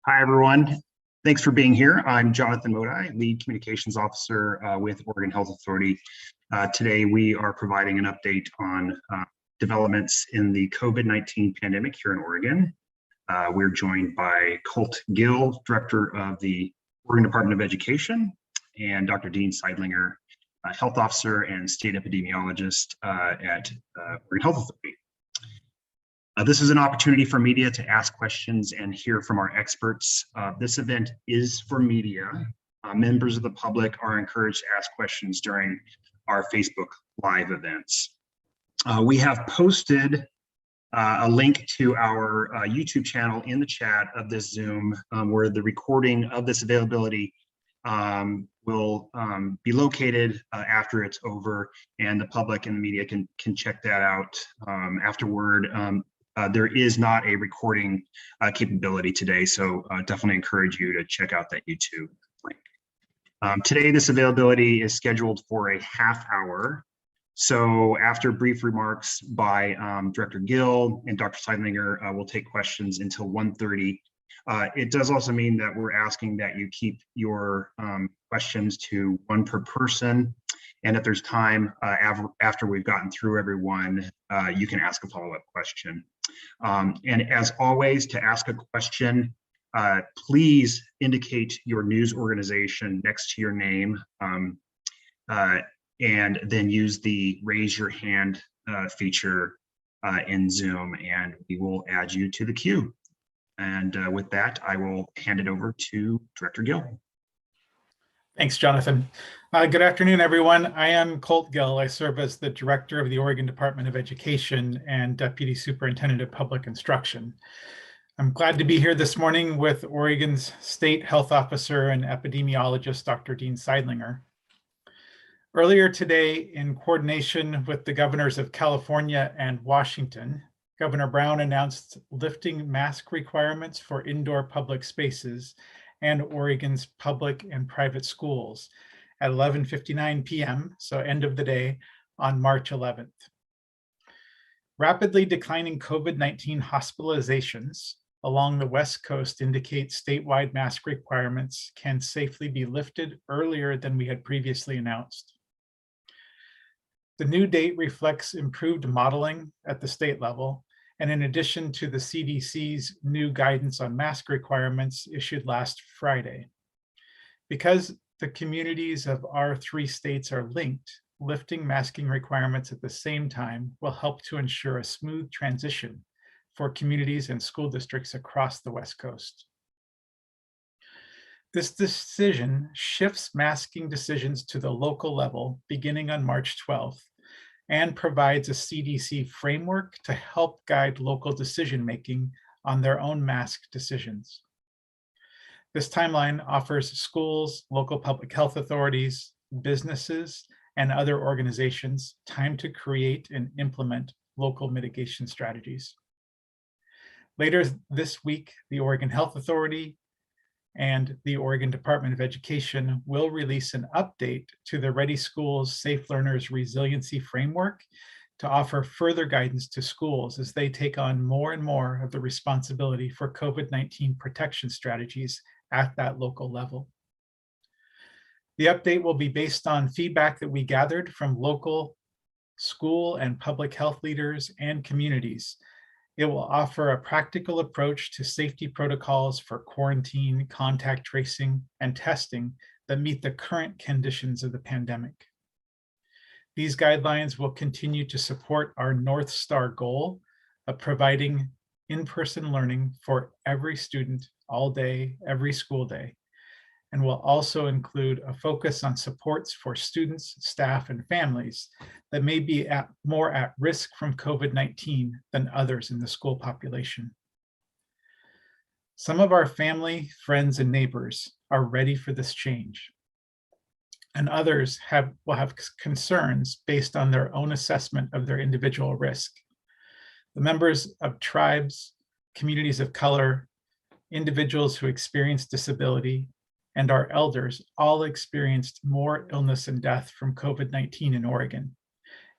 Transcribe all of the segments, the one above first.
Hi, everyone. Thanks for being here. I'm Jonathan Modi, Lead Communications Officer with Oregon Health Authority. Today, we are providing an update on developments in the COVID-19 pandemic here in Oregon. We're joined by Colt Gill, Director of the Oregon Department of Education, and Dr. Dean Sidelinger, Health Officer and State Epidemiologist at Oregon Health Authority. This is an opportunity for media to ask questions and hear from our experts. This event is for media. Members of the public are encouraged to ask questions during our Facebook Live events. We have posted a link to our YouTube channel in the chat of this Zoom, where the recording of this availability will be located after it's over, and the public and the media can check that out afterward. There is not a recording capability today, so definitely encourage you to check out that YouTube link. Today, this availability is scheduled for a half hour. So after brief remarks by Director Gill and Dr. Sidelinger, we'll take questions until 1:30. It does also mean that we're asking that you keep your questions to one per person. And if there's time after we've gotten through everyone, you can ask a follow-up question. And as always, to ask a question, please indicate your news organization next to your name, and then use the raise your hand feature in Zoom, and we will add you to the queue. And with that, I will hand it over to Director Gill. Thanks, Jonathan. Good afternoon, everyone. I am Colt Gill. I serve as the Director of the Oregon Department of Education and Deputy Superintendent of Public Instruction. I'm glad to be here this morning with Oregon's State Health Officer and Epidemiologist, Dr. Dean Sidelinger. Earlier today, in coordination with the governors of California and Washington, Governor Brown announced lifting mask requirements for indoor public spaces and Oregon's public and private schools at 11:59 p.m., so end of the day, on March 11th. Rapidly declining COVID-19 hospitalizations along the West Coast indicate statewide mask requirements can safely be lifted earlier than we had previously announced. The new date reflects improved modeling at the state level, and in addition to the CDC's new guidance on mask requirements issued last Friday. Because the communities of our three states are linked, lifting masking requirements at the same time will help to ensure a smooth transition for communities and school districts across the West Coast. This decision shifts masking decisions to the local level beginning on March 12th, and provides a CDC framework to help guide local decision-making on their own mask decisions. This timeline offers schools, local public health authorities, businesses, and other organizations time to create and implement local mitigation strategies. Later this week, the Oregon Health Authority and the Oregon Department of Education will release an update to the Ready Schools Safe Learners Resiliency Framework to offer further guidance to schools as they take on more and more of the responsibility for COVID-19 protection strategies at that local level. The update will be based on feedback that we gathered from local school and public health leaders and communities. It will offer a practical approach to safety protocols for quarantine, contact tracing, and testing that meet the current conditions of the pandemic. These guidelines will continue to support our North Star goal of providing in-person learning for every student all day, every school day, and will also include a focus on supports for students, staff, and families that may be more at risk from COVID-19 than others in the school population. Some of our family, friends, and neighbors are ready for this change, and others will have concerns based on their own assessment of their individual risk. The members of tribes, communities of color, individuals who experience disability, and our elders all experienced more illness and death from COVID-19 in Oregon.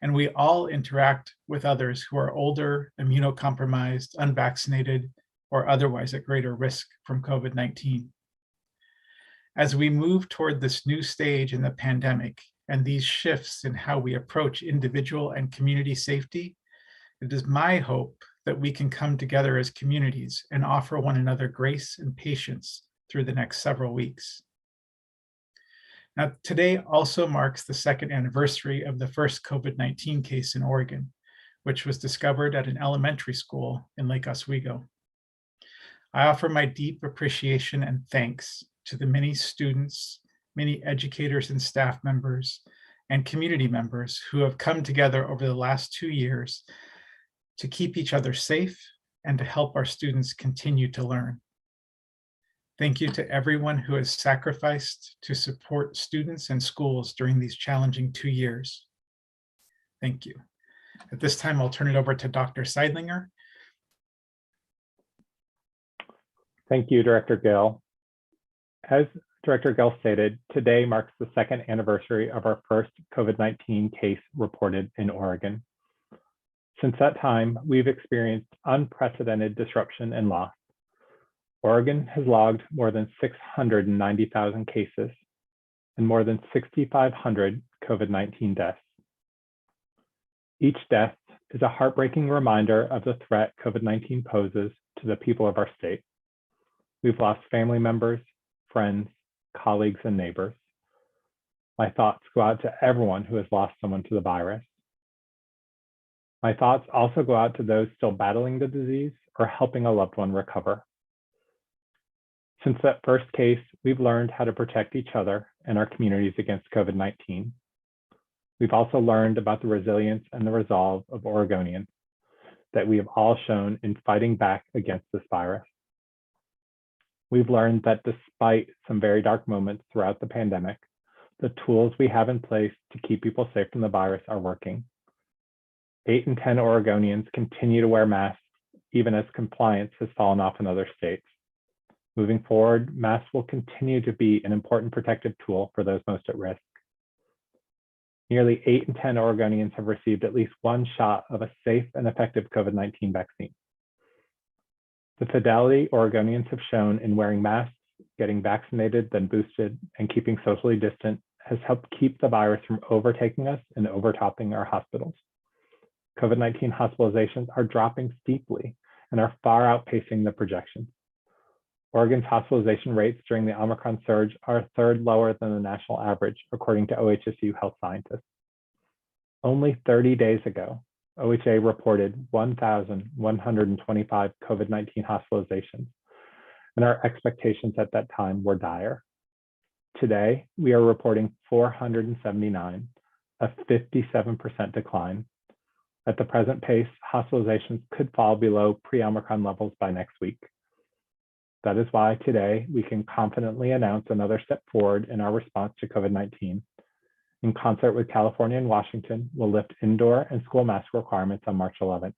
And we all interact with others who are older, immunocompromised, unvaccinated, or otherwise at greater risk from COVID-19. As we move toward this new stage in the pandemic and these shifts in how we approach individual and community safety, it is my hope that we can come together as communities and offer one another grace and patience through the next several weeks. Now, today also marks the second anniversary of the first COVID-19 case in Oregon, which was discovered at an elementary school in Lake Oswego. I offer my deep appreciation and thanks to the many students, many educators and staff members, and community members who have come together over the last 2 years to keep each other safe and to help our students continue to learn. Thank you to everyone who has sacrificed to support students and schools during these challenging 2 years. Thank you. At this time, I'll turn it over to Dr. Sidelinger. Thank you, Director Gill. As Director Gill stated, today marks the second anniversary of our first COVID-19 case reported in Oregon. Since that time, we've experienced unprecedented disruption and loss. Oregon has logged more than 690,000 cases and more than 6,500 COVID-19 deaths. Each death is a heartbreaking reminder of the threat COVID-19 poses to the people of our state. We've lost family members, friends, colleagues, and neighbors. My thoughts go out to everyone who has lost someone to the virus. My thoughts also go out to those still battling the disease or helping a loved one recover. Since that first case, we've learned how to protect each other and our communities against COVID-19. We've also learned about the resilience and the resolve of Oregonians that we have all shown in fighting back against this virus. We've learned that despite some very dark moments throughout the pandemic, the tools we have in place to keep people safe from the virus are working. 8 in 10 Oregonians continue to wear masks, even as compliance has fallen off in other states. Moving forward, masks will continue to be an important protective tool for those most at risk. Nearly 8 in 10 Oregonians have received at least one shot of a safe and effective COVID-19 vaccine. The fidelity Oregonians have shown in wearing masks, getting vaccinated, then boosted, and keeping socially distant has helped keep the virus from overtaking us and overtopping our hospitals. COVID-19 hospitalizations are dropping steeply and are far outpacing the projections. Oregon's hospitalization rates during the Omicron surge are a third lower than the national average, according to OHSU health scientists. Only 30 days ago, OHA reported 1,125 COVID-19 hospitalizations, and our expectations at that time were dire. Today, we are reporting 479, a 57% decline. At the present pace, hospitalizations could fall below pre-Omicron levels by next week. That is why today we can confidently announce another step forward in our response to COVID-19. In concert with California and Washington, we'll lift indoor and school mask requirements on March 11th.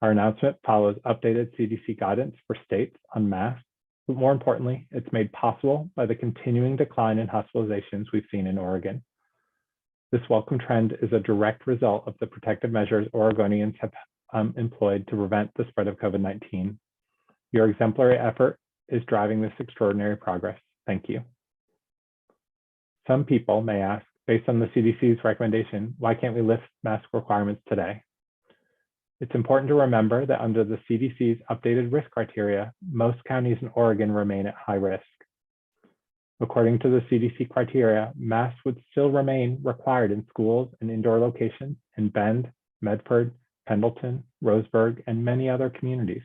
Our announcement follows updated CDC guidance for states on masks, but more importantly, it's made possible by the continuing decline in hospitalizations we've seen in Oregon. This welcome trend is a direct result of the protective measures Oregonians have employed to prevent the spread of COVID-19. Your exemplary effort is driving this extraordinary progress. Thank you. Some people may ask, based on the CDC's recommendation, why can't we lift mask requirements today? It's important to remember that under the CDC's updated risk criteria, most counties in Oregon remain at high risk. According to the CDC criteria, masks would still remain required in schools and indoor locations in Bend, Medford, Pendleton, Roseburg, and many other communities.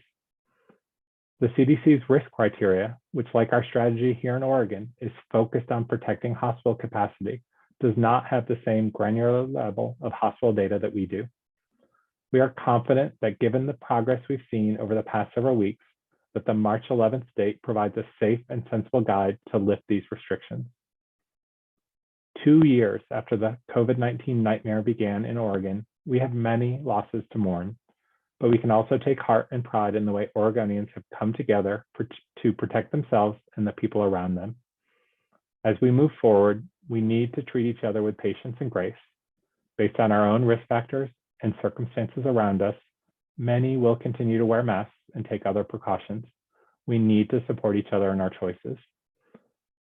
The CDC's risk criteria, which like our strategy here in Oregon, is focused on protecting hospital capacity, does not have the same granular level of hospital data that we do. We are confident that given the progress we've seen over the past several weeks, that the March 11th date provides a safe and sensible guide to lift these restrictions. 2 years after the COVID-19 nightmare began in Oregon, we have many losses to mourn, but we can also take heart and pride in the way Oregonians have come together to protect themselves and the people around them. As we move forward, we need to treat each other with patience and grace based on our own risk factors and circumstances around us, Many will continue to wear masks and take other precautions. We need to support each other in our choices.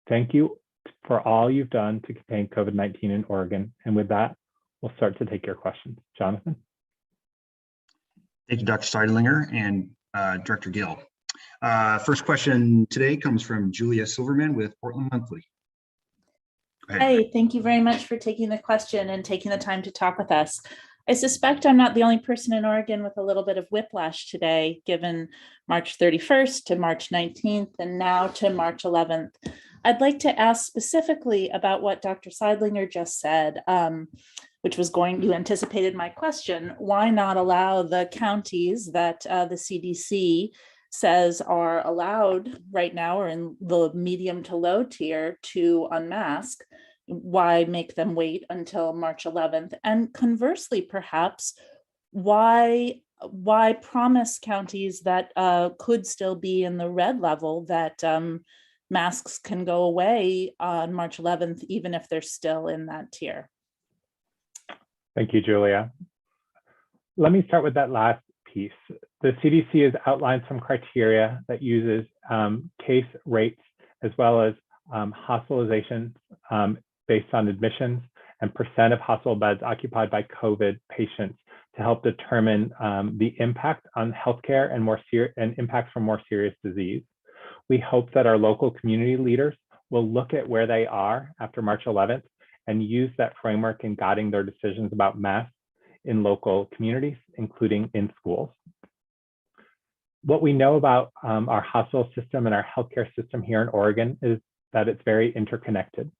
Thank you for all you've done to contain COVID-19 in Oregon. And with that, we'll start to take your questions. Jonathan? Thank you, Dr. Sidelinger and Director Gill. First question today comes from Julia Silverman with Portland Monthly. Go ahead. Hey, thank you very much for taking the question and taking the time to talk with us. I suspect I'm not the only person in Oregon with a little bit of whiplash today, given March 31st to March 19th and now to March 11th. I'd like to ask specifically about what Dr. Sidelinger just said, which was you anticipated my question. Why not allow the counties that the CDC says are allowed right now or in the medium to low tier to unmask? Why make them wait until March 11th? And conversely, perhaps, why promise counties that could still be in the red level that masks can go away on March 11th, even if they're still in that tier? Thank you, Julia. Let me start with that last piece. The CDC has outlined some criteria that uses case rates as well as hospitalizations based on admissions and percent of hospital beds occupied by COVID patients to help determine the impact on healthcare and impacts from more serious disease. We hope that our local community leaders will look at where they are after March 11th and use that framework in guiding their decisions about masks in local communities, including in schools. What we know about our hospital system and our healthcare system here in Oregon is that it's very interconnected.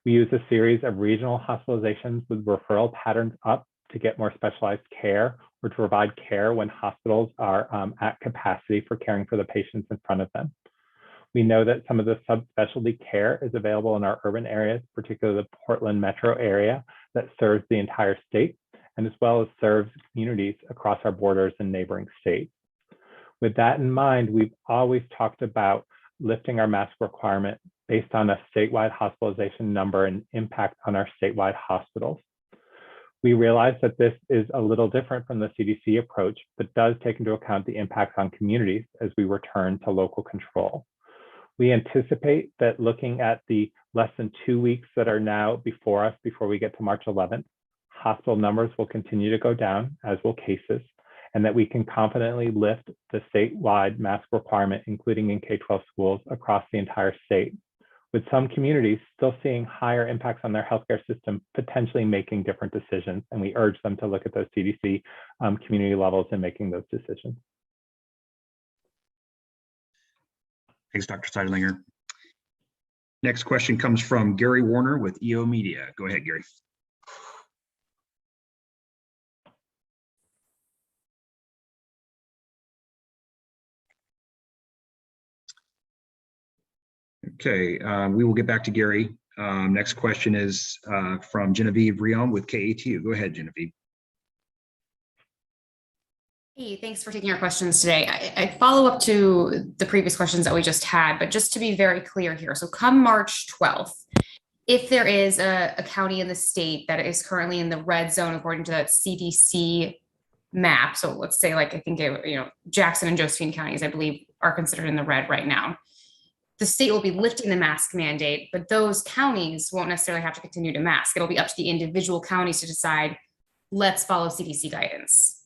We use a series of regional hospitalizations with referral patterns up to get more specialized care or to provide care when hospitals are at capacity for caring for the patients in front of them. We know that some of the subspecialty care is available in our urban areas, particularly the Portland metro area that serves the entire state, and as well as serves communities across our borders and neighboring states. With that in mind, we've always talked about lifting our mask requirement based on a statewide hospitalization number and impact on our statewide hospitals. We realize that this is a little different from the CDC approach, but does take into account the impacts on communities as we return to local control. We anticipate that looking at the less than 2 weeks that are now before us, before we get to March 11th, hospital numbers will continue to go down, as will cases, and that we can confidently lift the statewide mask requirement, including in K-12 schools across the entire state, with some communities still seeing higher impacts on their healthcare system, potentially making different decisions. And we urge them to look at those CDC community levels in making those decisions. Thanks, Dr. Sidelinger. Next question comes from Gary Warner with OHA Media. Go ahead, Gary. Okay, we will get back to Gary. Next question is from Genevieve Rion with KATU. Go ahead, Genevieve. Hey, thanks for taking our questions today. I follow up to the previous questions that we just had, but just to be very clear here. So come March 12th, if there is a county in the state that is currently in the red zone according to that CDC map, so let's say like I think Jackson and Josephine counties, I believe, are considered in the red right now. The state will be lifting the mask mandate, but those counties won't necessarily have to continue to mask. It'll be up to the individual counties to decide, let's follow CDC guidance.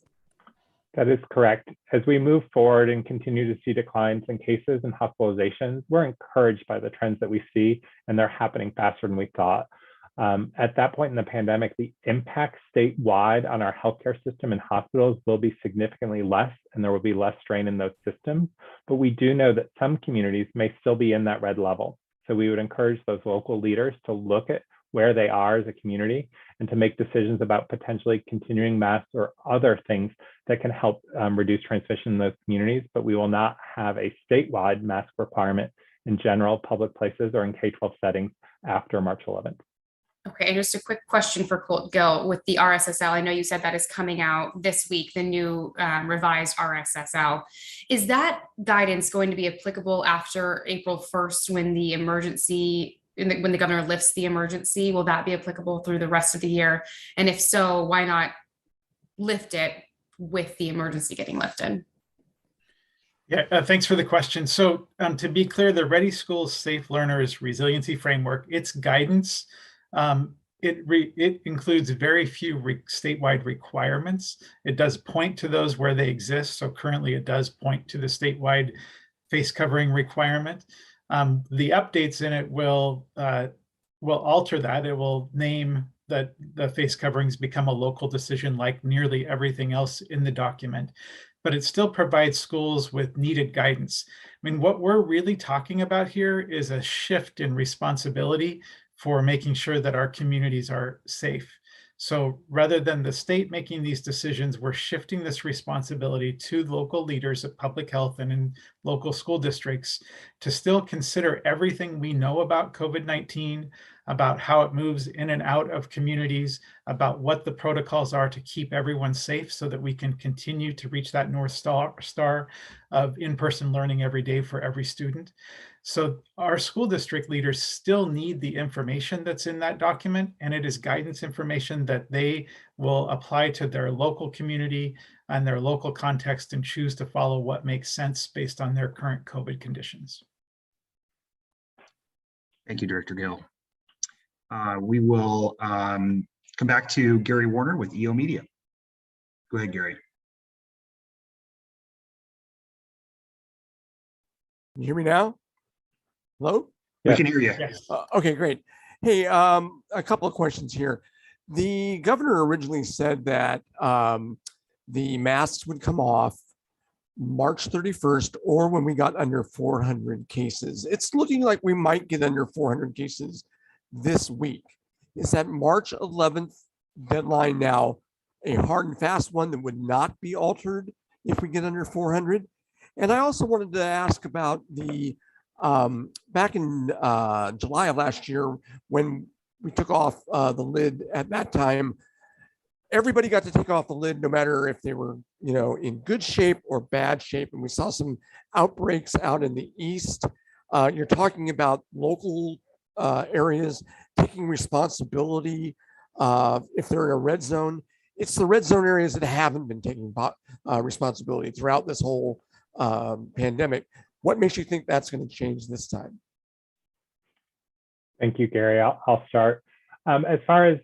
That is correct. As we move forward and continue to see declines in cases and hospitalizations, we're encouraged by the trends that we see, and they're happening faster than we thought. At that point in the pandemic, the impact statewide on our healthcare system and hospitals will be significantly less, and there will be less strain in those systems. But we do know that some communities may still be in that red level. So we would encourage those local leaders to look at where they are as a community and to make decisions about potentially continuing masks or other things that can help reduce transmission in those communities. But we will not have a statewide mask requirement in general public places or in K-12 settings after March 11th. Okay, and just a quick question for Colt Gill with the RSSL. I know you said that is coming out this week, the new revised RSSL. Is that guidance going to be applicable after April 1st when the when the governor lifts the emergency? Will that be applicable through the rest of the year? And if so, why not lift it with the emergency getting lifted? Yeah, thanks for the question. So to be clear, the Ready Schools Safe Learners Resiliency Framework, its guidance, it includes very few statewide requirements. It does point to those where they exist. So currently it does point to the statewide face covering requirement. The updates in it will alter that. It will name that the face coverings become a local decision like nearly everything else in the document, but it still provides schools with needed guidance. I mean, what we're really talking about here is a shift in responsibility for making sure that our communities are safe. So rather than the state making these decisions, we're shifting this responsibility to local leaders of public health and in local school districts to still consider everything we know about COVID-19, about how it moves in and out of communities, about what the protocols are to keep everyone safe so that we can continue to reach that North Star of in-person learning every day for every student. So our school district leaders still need the information that's in that document, and it is guidance information that they will apply to their local community and their local context and choose to follow what makes sense based on their current COVID conditions. Thank you, Director Gill. We will come back to Gary Warner with OHA Media. Go ahead, Gary. Can you hear me now? Hello? We can hear you. Yes. Okay, great. Hey, a couple of questions here. The governor originally said that the masks would come off March 31st or when we got under 400 cases. It's looking like we might get under 400 cases this week. Is that March 11th deadline now a hard and fast one that would not be altered if we get under 400? And I also wanted to ask about the back in July of last year, when we took off the lid at that time, everybody got to take off the lid no matter if they were, in good shape or bad shape. And we saw some outbreaks out in the East. You're talking about local areas taking responsibility if they're in a red zone. It's the red zone areas that haven't been taking responsibility throughout this whole pandemic. What makes you think that's going to change this time? Thank you, Gary. I'll start. As far as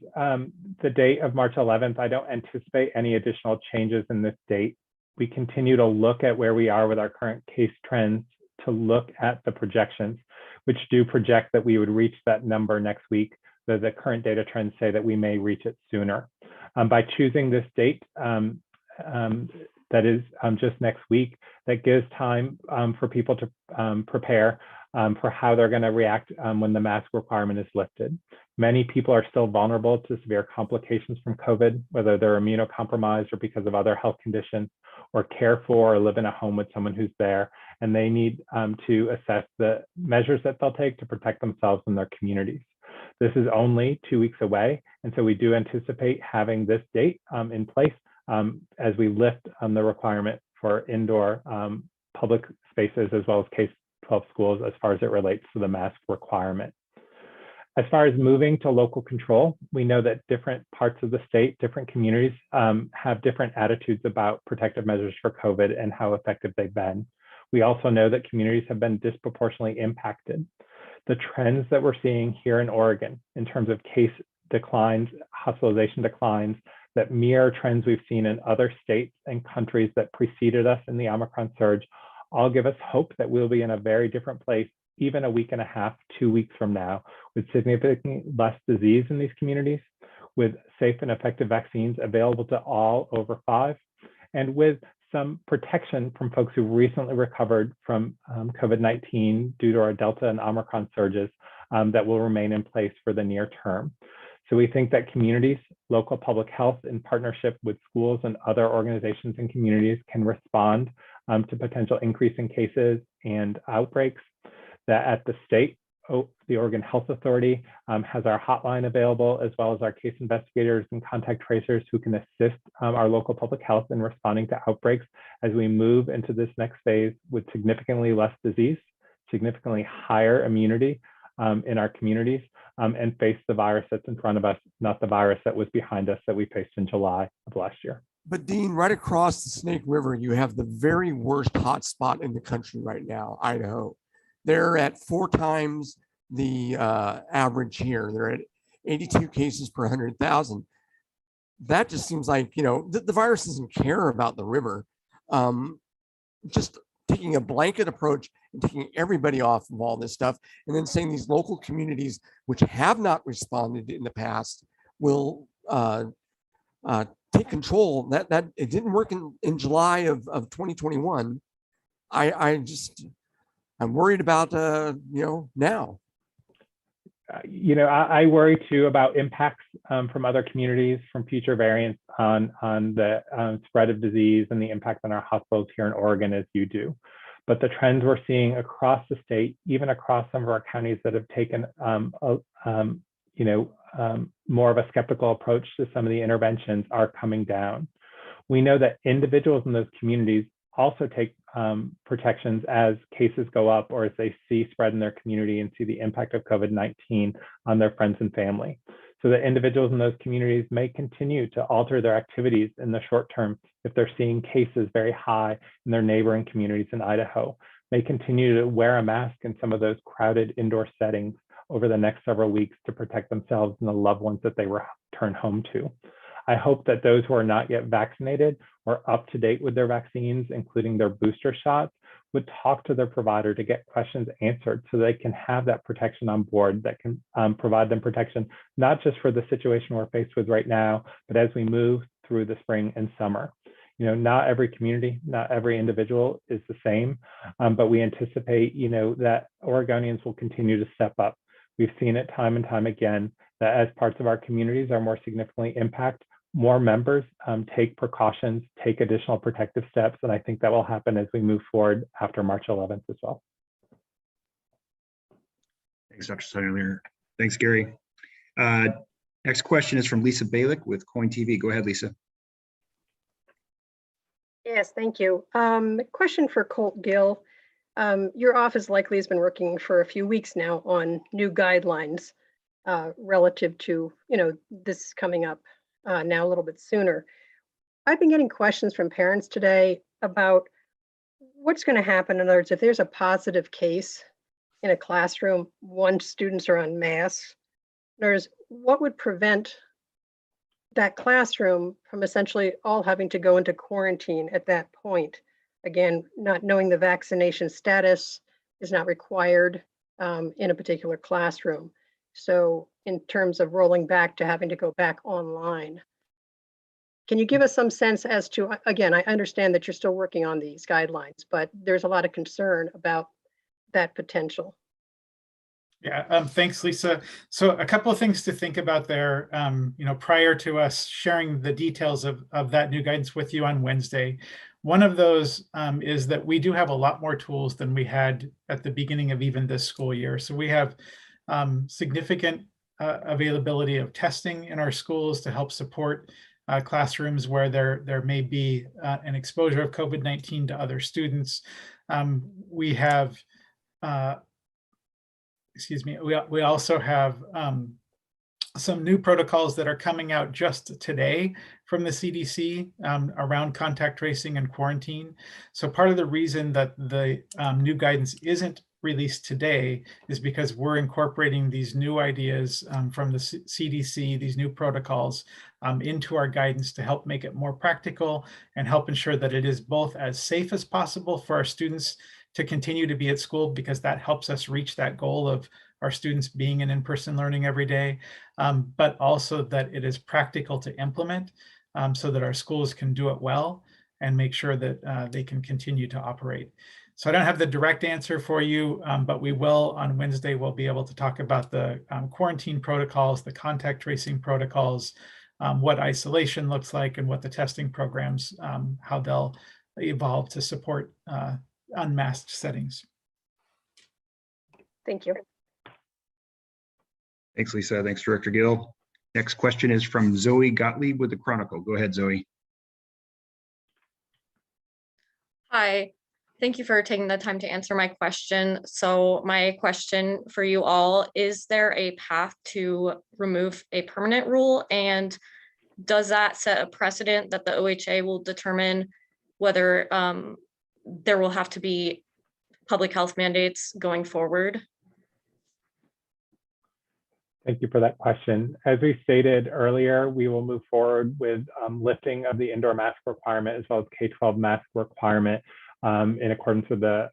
the date of March 11th, I don't anticipate any additional changes in this date. We continue to look at where we are with our current case trends to look at the projections, which do project that we would reach that number next week, though the current data trends say that we may reach it sooner. By choosing this date, that is just next week, that gives time for people to prepare for how they're going to react when the mask requirement is lifted. Many people are still vulnerable to severe complications from COVID, whether they're immunocompromised or because of other health conditions, or care for or live in a home with someone who's there, and they need to assess the measures that they'll take to protect themselves and their communities. This is only 2 weeks away, and so we do anticipate having this date in place as we lift the requirement for indoor public spaces as well as K-12 schools as far as it relates to the mask requirement. As far as moving to local control, we know that different parts of the state, different communities have different attitudes about protective measures for COVID and how effective they've been. We also know that communities have been disproportionately impacted. The trends that we're seeing here in Oregon in terms of case declines, hospitalization declines, that mirror trends we've seen in other states and countries that preceded us in the Omicron surge, all give us hope that we'll be in a very different place even a week and a half, 2 weeks from now, with significantly less disease in these communities, with safe and effective vaccines available to all over 5, and with some protection from folks who recently recovered from COVID-19 due to our Delta and Omicron surges that will remain in place for the near term. So we think that communities, local public health in partnership with schools and other organizations and communities can respond to potential increase in cases and outbreaks. That at the state, the Oregon Health Authority has our hotline available, as well as our case investigators and contact tracers who can assist our local public health in responding to outbreaks as we move into this next phase with significantly less disease, significantly higher immunity in our communities, and face the virus that's in front of us, not the virus that was behind us that we faced in July of last year. But Dean, right across the Snake River, you have the very worst hotspot in the country right now, Idaho. They're at 4 times the average here. They're at 82 cases per 100,000. That just seems like, the virus doesn't care about the river. Just taking a blanket approach and taking everybody off of all this stuff, and then saying these local communities, which have not responded in the past, will take control. That it didn't work in July of 2021. I'm worried about now. I worry too about impacts from other communities, from future variants on the spread of disease and the impact on our hospitals here in Oregon, as you do. But the trends we're seeing across the state, even across some of our counties that have taken more of a skeptical approach to some of the interventions, are coming down. We know that individuals in those communities also take protections as cases go up, or as they see spread in their community and see the impact of COVID-19 on their friends and family. So that individuals in those communities may continue to alter their activities in the short term if they're seeing cases very high in their neighboring communities in Idaho, may continue to wear a mask in some of those crowded indoor settings over the next several weeks to protect themselves and the loved ones that they return home to. I hope that those who are not yet vaccinated or up to date with their vaccines, including their booster shots, would talk to their provider to get questions answered so they can have that protection on board that can provide them protection, not just for the situation we're faced with right now, but as we move through the spring and summer. Not every community, not every individual is the same, but we anticipate, that Oregonians will continue to step up. We've seen it time and time again that as parts of our communities are more significantly impacted, more members take precautions, take additional protective steps, and I think that will happen as we move forward after March 11th as well. Thanks, Dr. Sidelinger. Thanks, Gary. Next question is from Lisa Balick with Coin TV. Go ahead, Lisa. Yes, thank you. Question for Colt Gill. Your office likely has been working for a few weeks now on new guidelines relative to, this coming up now a little bit sooner. I've been getting questions from parents today about what's going to happen. In other words, if there's a positive case in a classroom, once students are on masks, what would prevent that classroom from essentially all having to go into quarantine at that point? Again, not knowing the vaccination status is not required in a particular classroom. So in terms of rolling back to having to go back online, can you give us some sense as to, again, I understand that you're still working on these guidelines, but there's a lot of concern about that potential. Yeah, thanks, Lisa. So a couple of things to think about there. Prior to us sharing the details of that new guidance with you on Wednesday, one of those is that we do have a lot more tools than we had at the beginning of even this school year. So we have significant availability of testing in our schools to help support classrooms where there may be an exposure of COVID-19 to other students. We have we also have some new protocols that are coming out just today from the CDC around contact tracing and quarantine. So part of the reason that the new guidance isn't released today is because we're incorporating these new ideas from the CDC, these new protocols into our guidance to help make it more practical and help ensure that it is both as safe as possible for our students to continue to be at school, because that helps us reach that goal of our students being in in-person learning every day, but also that it is practical to implement so that our schools can do it well and make sure that they can continue to operate. So I don't have the direct answer for you, but we will on Wednesday, we'll be able to talk about the quarantine protocols, the contact tracing protocols, what isolation looks like, and what the testing programs, how they'll evolve to support unmasked settings. Thank you. Thanks, Lisa. Thanks, Director Gill. Next question is from Zoe Gottlieb with the Chronicle. Go ahead, Zoe. Hi, thank you for taking the time to answer my question. So my question for you all, is there a path to remove a permanent rule? And does that set a precedent that the OHA will determine whether there will have to be public health mandates going forward? Thank you for that question. As we stated earlier, we will move forward with lifting of the indoor mask requirement as well as K-12 mask requirement in accordance with the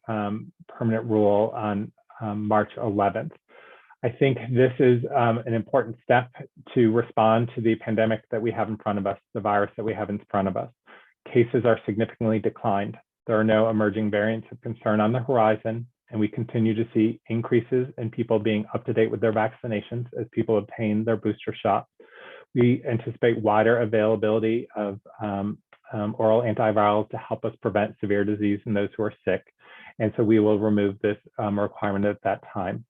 permanent rule on March 11th. I think this is an important step to respond to the pandemic that we have in front of us, the virus that we have in front of us. Cases are significantly declined. There are no emerging variants of concern on the horizon, and we continue to see increases in people being up to date with their vaccinations as people obtain their booster shot. We anticipate wider availability of oral antivirals to help us prevent severe disease in those who are sick. And so we will remove this requirement at that time.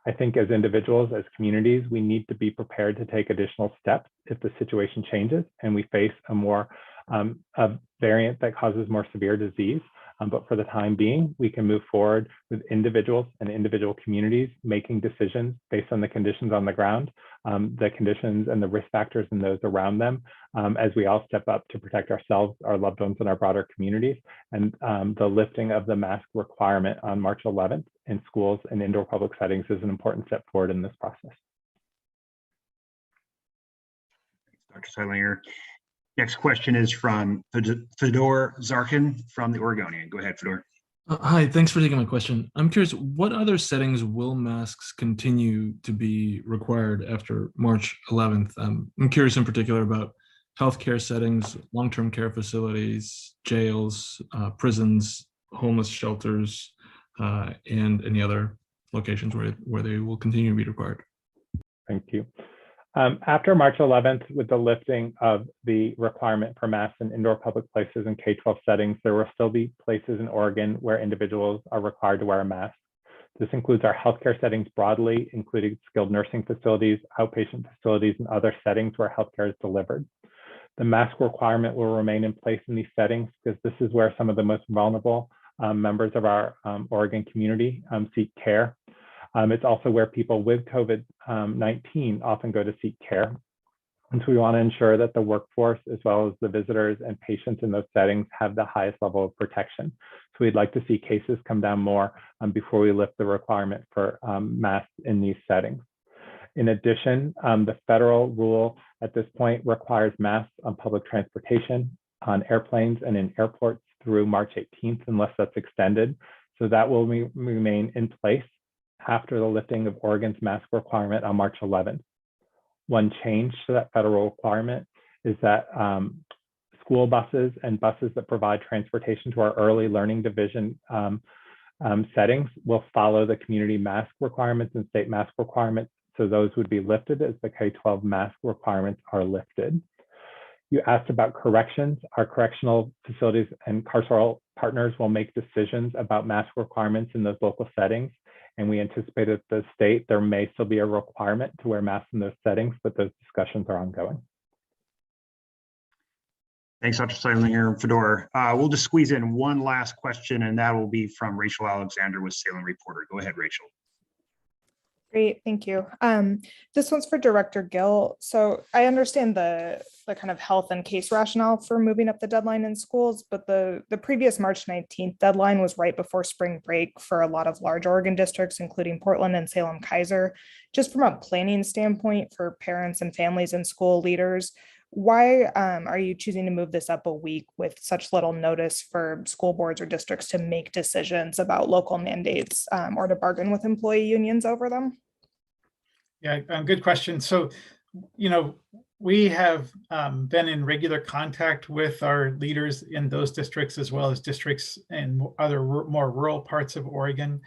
I think as individuals, as communities, we need to be prepared to take additional steps if the situation changes and we face a variant that causes more severe disease. But for the time being, we can move forward with individuals and individual communities making decisions based on the conditions on the ground, the conditions and the risk factors and those around them, as we all step up to protect ourselves, our loved ones, and our broader communities. And the lifting of the mask requirement on March 11th in schools and indoor public settings is an important step forward in this process. Dr. Sidelinger. Next question is from Fedor Zarkin from the Oregonian. Go ahead, Fedor. Hi, thanks for taking my question. I'm curious, what other settings will masks continue to be required after March 11th? I'm curious in particular about healthcare settings, long-term care facilities, jails, prisons, homeless shelters, and any other locations where they will continue to be required. Thank you. After March 11th, with the lifting of the requirement for masks in indoor public places and K-12 settings, there will still be places in Oregon where individuals are required to wear a mask. This includes our healthcare settings broadly, including skilled nursing facilities, outpatient facilities, and other settings where healthcare is delivered. The mask requirement will remain in place in these settings because this is where some of the most vulnerable members of our Oregon community seek care. It's also where people with COVID-19 often go to seek care. And so we want to ensure that the workforce, as well as the visitors and patients in those settings, have the highest level of protection. So we'd like to see cases come down more before we lift the requirement for masks in these settings. In addition, the federal rule at this point requires masks on public transportation, on airplanes, and in airports through March 18th, unless that's extended. So that will remain in place after the lifting of Oregon's mask requirement on March 11th. One change to that federal requirement is that school buses and buses that provide transportation to our early learning division settings will follow the community mask requirements and state mask requirements. So those would be lifted as the K-12 mask requirements are lifted. You asked about corrections. Our correctional facilities and carceral partners will make decisions about mask requirements in those local settings. And we anticipate at the state, there may still be a requirement to wear masks in those settings, but those discussions are ongoing. Thanks, Dr. Sidelinger and Fedor. We'll just squeeze in one last question, and that will be from Rachel Alexander with Salem Reporter. Go ahead, Rachel. Great, thank you. This one's for Director Gill. So I understand the kind of health and case rationale for moving up the deadline in schools, but the previous March 19th deadline was right before spring break for a lot of large Oregon districts, including Portland and Salem-Keizer. Just from a planning standpoint for parents and families and school leaders, why are you choosing to move this up a week with such little notice for school boards or districts to make decisions about local mandates or to bargain with employee unions over them? Yeah, good question. So, we have been in regular contact with our leaders in those districts as well as districts in other more rural parts of Oregon.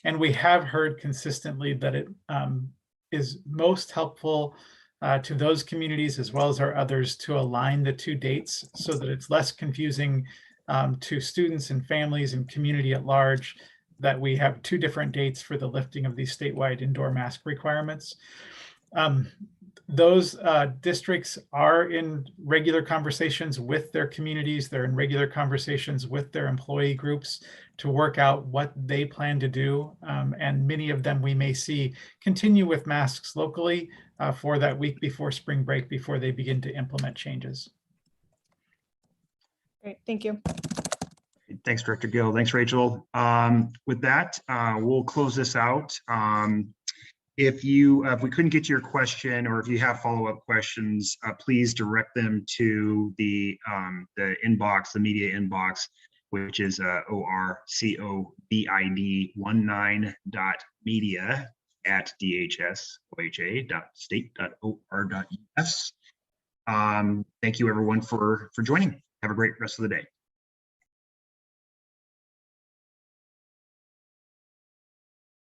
And we have heard consistently that it is most helpful to those communities as well as our others to align the two dates so that it's less confusing to students and families and community at large that we have two different dates for the lifting of these statewide indoor mask requirements. Those districts are in regular conversations with their communities. They're in regular conversations with their employee groups to work out what they plan to do. And many of them we may see continue with masks locally for that week before spring break, before they begin to implement changes. Great, thank you. Thanks, Director Gill. Thanks, Rachel. With that, we'll close this out. If we couldn't get to your question, or if you have follow-up questions, please direct them to the inbox, the media inbox, which is orcovd.media@dhsoha.state.or.us. Thank you, everyone, for joining. Have a great rest of the day.